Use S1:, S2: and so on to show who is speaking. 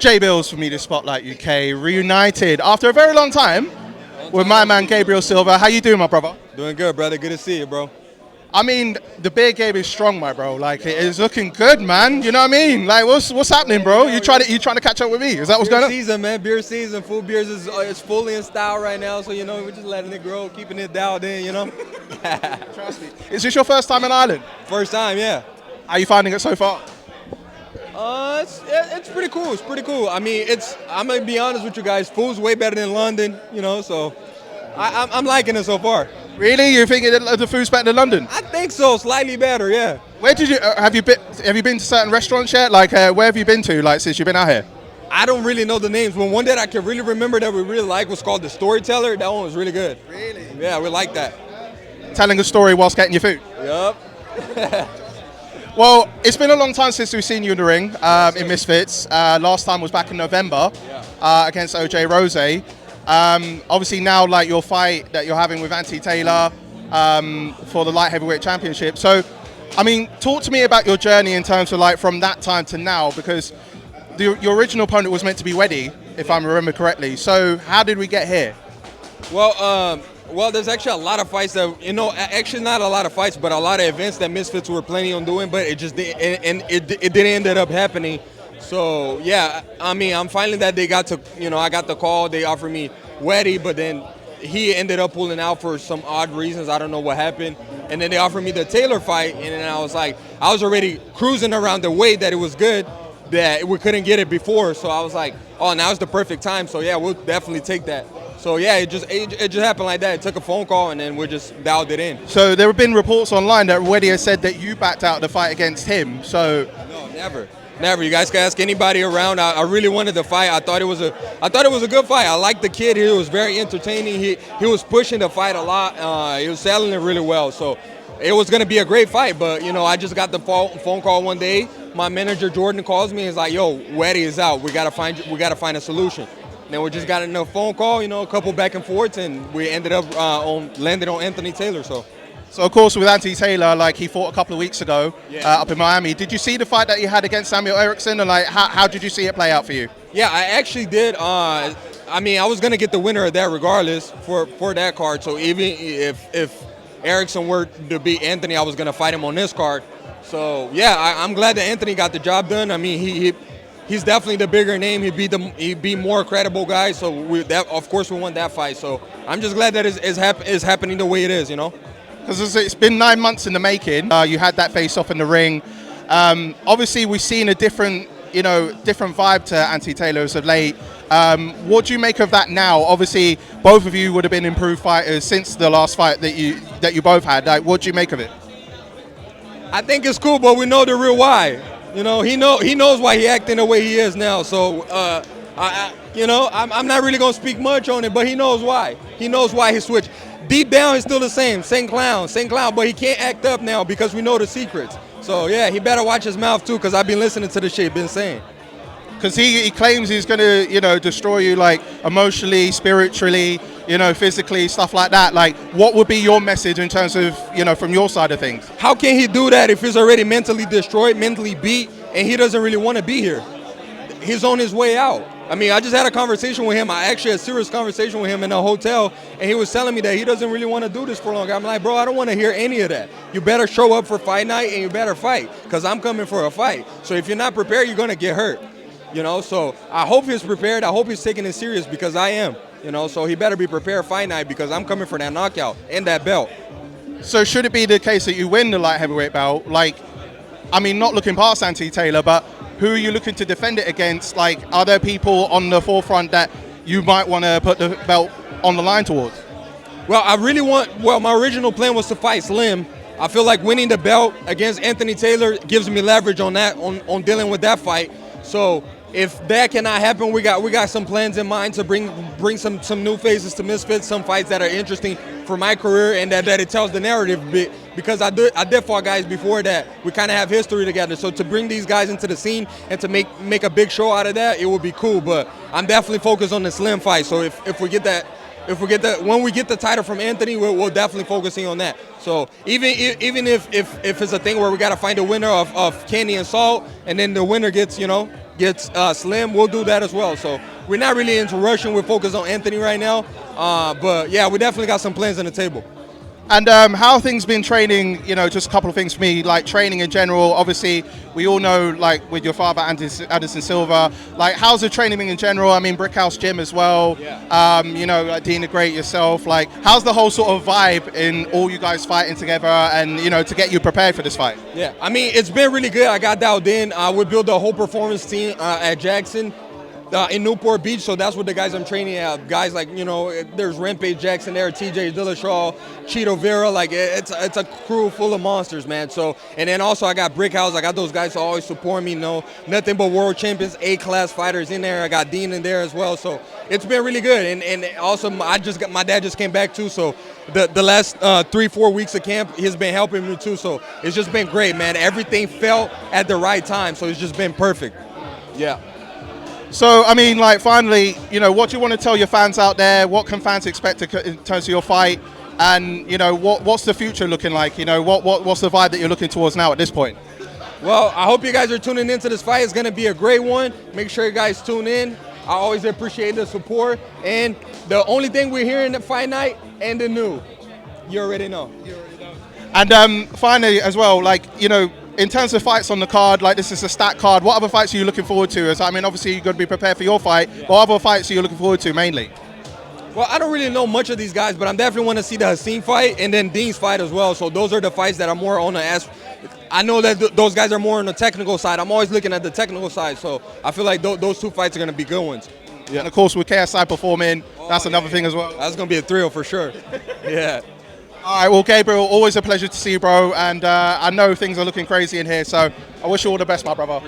S1: J Bills for me to Spotlight UK reunited after a very long time with my man Gabriel Silva. How you doing, my brother?
S2: Doing good, brother. Good to see you, bro.
S1: I mean, the beer game is strong, my bro. Like, it is looking good, man. You know what I mean? Like, what's happening, bro? You trying to catch up with me? Is that what's going on?
S2: Beer season, man. Beer season. Full beers is fully in style right now. So we're just letting it grow, keeping it dialed in.
S1: Trust me. Is this your first time in Ireland?
S2: First time, yeah.
S1: How are you finding it so far?
S2: It's pretty cool. It's pretty cool. I mean, I'm gonna be honest with you guys. Food's way better than London. So I'm liking it so far.
S1: Really? You think the food's better than London?
S2: I think so. Slightly better, yeah.
S1: Where did you have you been to certain restaurants yet? Like, where have you been to? Like, since you've been out here?
S2: I don't really know the names, but one that I can really remember that we really liked was called The Storyteller. That one was really good.
S1: Really?
S2: Yeah, we like that.
S1: Telling a story whilst getting your food.
S2: Yup.
S1: Well, it's been a long time since we've seen you in the ring in Misfits. Last time was back in November against OJ Rose. Obviously now, like, your fight that you're having with Anthony Taylor for the light heavyweight championship. So, I mean, talk to me about your journey in terms of, like, from that time to now, because your original opponent was meant to be Weddy, if I remember correctly. So how did we get here?
S2: Well, there's actually a lot of fights that, actually not a lot of fights, but a lot of events that Misfits were planning on doing, but it just didn't, it didn't end up happening. So, yeah, I mean, I'm finally that they got to, I got the call, they offered me Weddy, but then he ended up pulling out for some odd reasons. I don't know what happened. And then they offered me the Taylor fight, and then I was like, I was already cruising around the weight that it was good, that we couldn't get it before. So I was like, oh, now's the perfect time. So, yeah, we'll definitely take that. So, yeah, it just happened like that. It took a phone call, and then we just dialed it in.
S1: So there have been reports online that Weddy has said that you backed out the fight against him. So
S2: no, never. Never. You guys can ask anybody around. I really wanted the fight. I thought it was a good fight. I liked the kid. He was very entertaining. He was pushing the fight a lot. He was selling it really well. So it was going to be a great fight. But, I just got the phone call one day. My manager, Jordan, calls me and is like, yo, Weddy is out. We got to find a solution. And then we just got a phone call, a couple back and forths, and we ended up landed on Anthony Taylor. So
S1: of course, with Anthony Taylor, like, he fought a couple of weeks ago up in Miami. Did you see the fight that he had against Samuel Erickson? And, like, how did you see it play out for you?
S2: Yeah, I actually did. I was going to get the winner of that regardless for that card. So even if Erickson were to beat Anthony, I was going to fight him on this card. So, yeah, I'm glad that Anthony got the job done. I mean, he's definitely the bigger name. He'd be more credible guy. So of course we won that fight. So I'm just glad that it's happening the way it is.
S1: Because it's been 9 months in the making. You had that face off in the ring. Obviously, we've seen a different vibe to Anthony Taylor as of late. What do you make of that now? Obviously, both of you would have been improved fighters since the last fight that you both had. Like, what do you make of it?
S2: I think it's cool, but we know the real why. He knows why he acting the way he is now. So, I'm not really gonna speak much on it, but he knows why. He knows why he switched. Deep down, he's still the same clown, but he can't act up now because we know the secrets. So, yeah, he better watch his mouth too, because I've been listening to the shit he's been saying.
S1: Because he claims he's gonna, destroy you, like, emotionally, spiritually, physically, stuff like that. Like, what would be your message in terms of, from your side of things?
S2: How can he do that if he's already mentally destroyed, mentally beat, and he doesn't really want to be here? He's on his way out. I mean, I just had a conversation with him. I actually had a serious conversation with him in a hotel, and he was telling me that he doesn't really want to do this for long. I'm like, bro, I don't want to hear any of that. You better show up for fight night, and you better fight, because I'm coming for a fight. So if you're not prepared, you're going to get hurt. So I hope he's prepared. I hope he's taking it serious, because I am. So he better be prepared fight night, because I'm coming for that knockout and that belt.
S1: So should it be the case that you win the light heavyweight belt? Like, I mean, not looking past Anthony Taylor, but who are you looking to defend it against? Like, are there people on the forefront that you might want to put the belt on the line towards?
S2: Well, my original plan was to fight Slim. I feel like winning the belt against Anthony Taylor gives me leverage on that, on dealing with that fight. So if that cannot happen, we got some plans in mind to bring some new faces to Misfits, some fights that are interesting for my career, and that it tells the narrative bit, because I did fought guys before that we kind of have history together. So to bring these guys into the scene and to make a big show out of that, it would be cool. But I'm definitely focused on the Slim fight. So if we get that. When we get the title from Anthony, we'll definitely focusing on that. So even if it's a thing where we got to find a winner of Kenny and Salt, and then the winner gets gets slim, we'll do that as well. So we're not really into rushing. We're focused on Anthony right now. But yeah, we definitely got some plans on the table.
S1: And how have things been training? You know, just a couple of things for me, like training in general. Obviously, we all know, like with your father, Anderson Silva. Like, how's the training been in general? I mean, Brickhouse Gym as well.
S2: Yeah.
S1: You know, like Dean the Great yourself. Like, how's the whole sort of vibe in all you guys fighting together, and you know, to get you prepared for this fight?
S2: Yeah, I mean, it's been really good. I got dialed in. We built a whole performance team at Jackson. In Newport Beach, so that's what the guys I'm training at. Guys like, you know, there's Rampage Jackson there, TJ Dillashaw, Cheeto Vera. Like, it's a crew full of monsters, man. So, and then also I got Brickhouse. I got those guys who always support me. You know, nothing but world champions, A-class fighters in there. I got Dean in there as well. So it's been really good. And also my dad just came back too. So the last 3-4 weeks of camp, he's been helping me too. So it's just been great, man. Everything felt at the right time. So it's just been perfect. Yeah.
S1: So, I mean, like, finally, you know, what do you want to tell your fans out there? What can fans expect in terms of your fight? And, you know, what's the future looking like? You know, what's the vibe that you're looking towards now at this point?
S2: Well, I hope you guys are tuning into this fight. It's going to be a great one. Make sure you guys tune in. I always appreciate the support. And the only thing we're hearing at fight night, and the new. You already know.
S1: And finally, as well, like, you know, in terms of fights on the card, like this is a stat card, what other fights are you looking forward to? I mean, obviously you've got to be prepared for your fight, but what other fights are you looking forward to mainly?
S2: Well, I don't really know much of these guys, but I'm definitely want to see the Hassim fight and then Dean's fight as well. So those are the fights that are more on the I know that those guys are more on the technical side. I'm always looking at the technical side, so I feel like those two fights are going to be good ones.
S1: Yeah. And of course, with KSI performing, that's another thing as well.
S2: That's going to be a thrill for sure. Yeah.
S1: All right, well, Gabriel, always a pleasure to see you, bro. And I know things are looking crazy in here, so I wish you all the best, my brother.